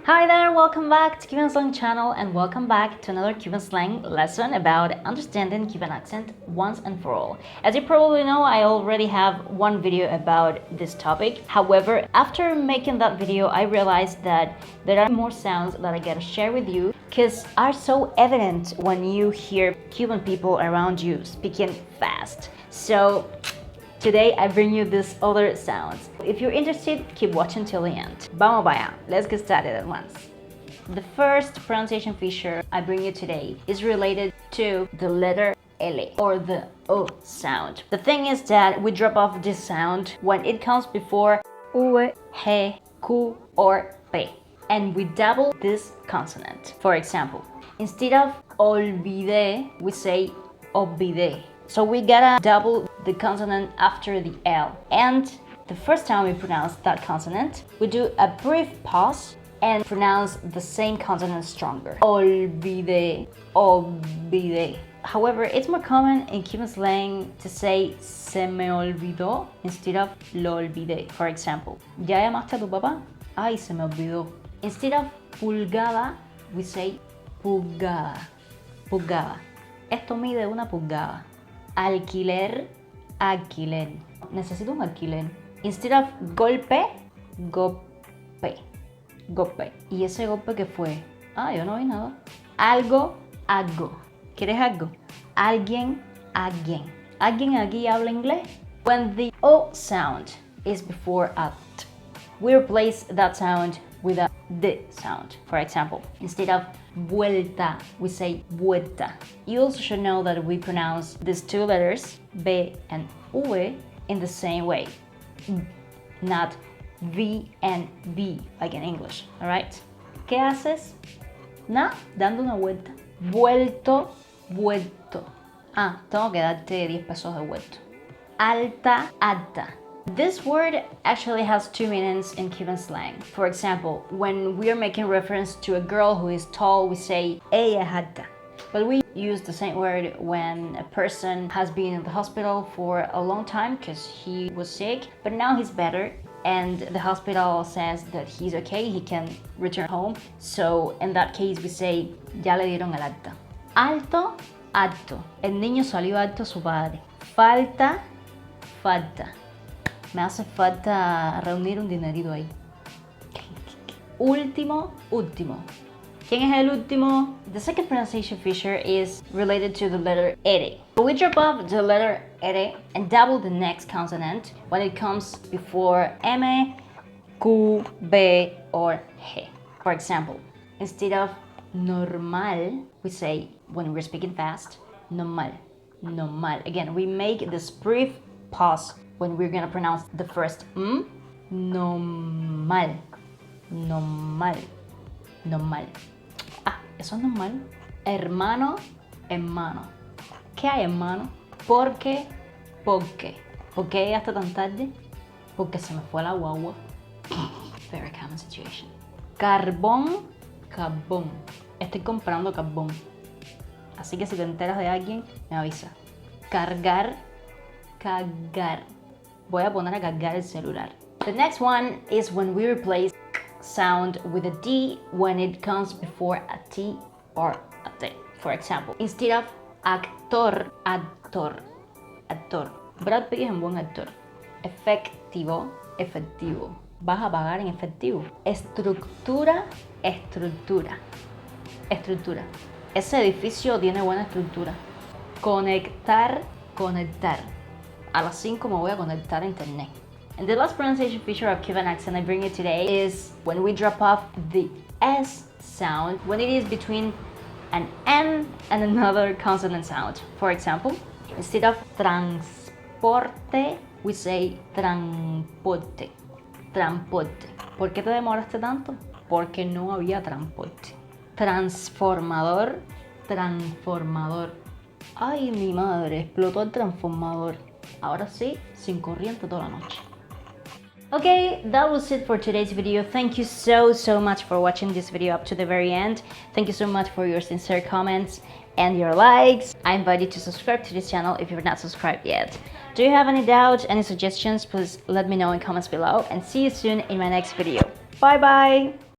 Hi there, welcome back to Cuban Slang channel and welcome back to another Cuban Slang lesson about understanding Cuban accent once and for all. As you probably know, I already have one video about this topic. However, after making that video, I realized that there are more sounds that I gotta share with you because are so evident when you hear Cuban people around you speaking fast. So today I bring you these other sounds. If you're interested, keep watching till the end. Vamos para allá. Let's get started at once. The first pronunciation feature I bring you today is related to the letter L or the O sound. The thing is that we drop off this sound when it comes before V, G, Q or P. And we double this consonant. For example, instead of olvidé, we say olvidé. So we gotta double the consonant after the L. And the first time we pronounce that consonant, we do a brief pause and pronounce the same consonant stronger. Olvidé, olvidé. However, it's more common in Cuban slang to say se me olvidó instead of lo olvidé. For example, ¿ya llamaste a tu papá? Ay, se me olvidó. Instead of pulgada, we say pulgada, pulgada. Esto mide una pulgada. Alquiler, alquiler. Necesito un alquiler. Instead of golpe, golpe, golpe. ¿Y ese golpe qué fue? Ah, yo no vi nada. Algo, algo. ¿Quieres algo? Alguien, alguien. ¿Alguien aquí habla inglés? When the O sound is before a T, we replace that sound with a D sound. For example, instead of vuelta, we say vuelta. You also should know that we pronounce these two letters, B and V, in the same way. Not V and V, like in English, alright? ¿Qué haces? Nah, dando una vuelta. Vuelto, vuelto. Ah, tengo que darte 10 pesos de vuelto. Alta, alta. This word actually has two meanings in Cuban slang. For example, when we are making reference to a girl who is tall, we say ella es alta. But we use the same word when a person has been in the hospital for a long time because he was sick, but now he's better and the hospital says that he's okay, he can return home. So in that case we say ya le dieron el alta. Alto, alto. El niño salió alto a su padre. Falta, falta. Me hace falta reunir un dinerito ahí. Último, último. ¿Quién es el último? The second pronunciation feature is related to the letter R. We drop off the letter R and double the next consonant when it comes before M, Q, B, or G. For example, instead of normal, we say, when we're speaking fast, normal, normal. Again, we make this brief pause when we're gonna pronounce the first M. Normal, normal, normal. Ah, eso es normal. Hermano, hermano. ¿Qué hay, hermano? ¿Por qué? ¿Por qué? ¿Por qué hasta tan tarde? Porque se me fue la guagua. Very common situation. Carbón, carbón. Estoy comprando carbón. Así que si te enteras de alguien, me avisa. Cargar, cargar. Voy a poner a cargar el celular. The next one is when we replace sound with a D when it comes before a T or a T. For example, instead of actor, actor, actor. Brad Pitt es un buen actor. Efectivo, efectivo. Vas a pagar en efectivo. Estructura, estructura, estructura. Ese edificio tiene buena estructura. Conectar, conectar. A las 5 me voy a conectar a internet. And the last pronunciation feature of Cuban accent I bring you today is when we drop off the S sound when it is between an N and another consonant sound. For example, instead of transporte, we say transporte, transporte. ¿Por qué te demoraste tanto? Porque no había transporte. Transformador, transformador. Ay, mi madre, explotó el transformador. Ahora sí, sin corriente toda la noche. Okay, that was it for today's video. Thank you so much for watching this video up to the very end. Thank you so much for your sincere comments and your likes. I invite you to subscribe to this channel if you're not subscribed yet. Do you have any doubts, any suggestions? Please let me know in comments below and see you soon in my next video. Bye bye!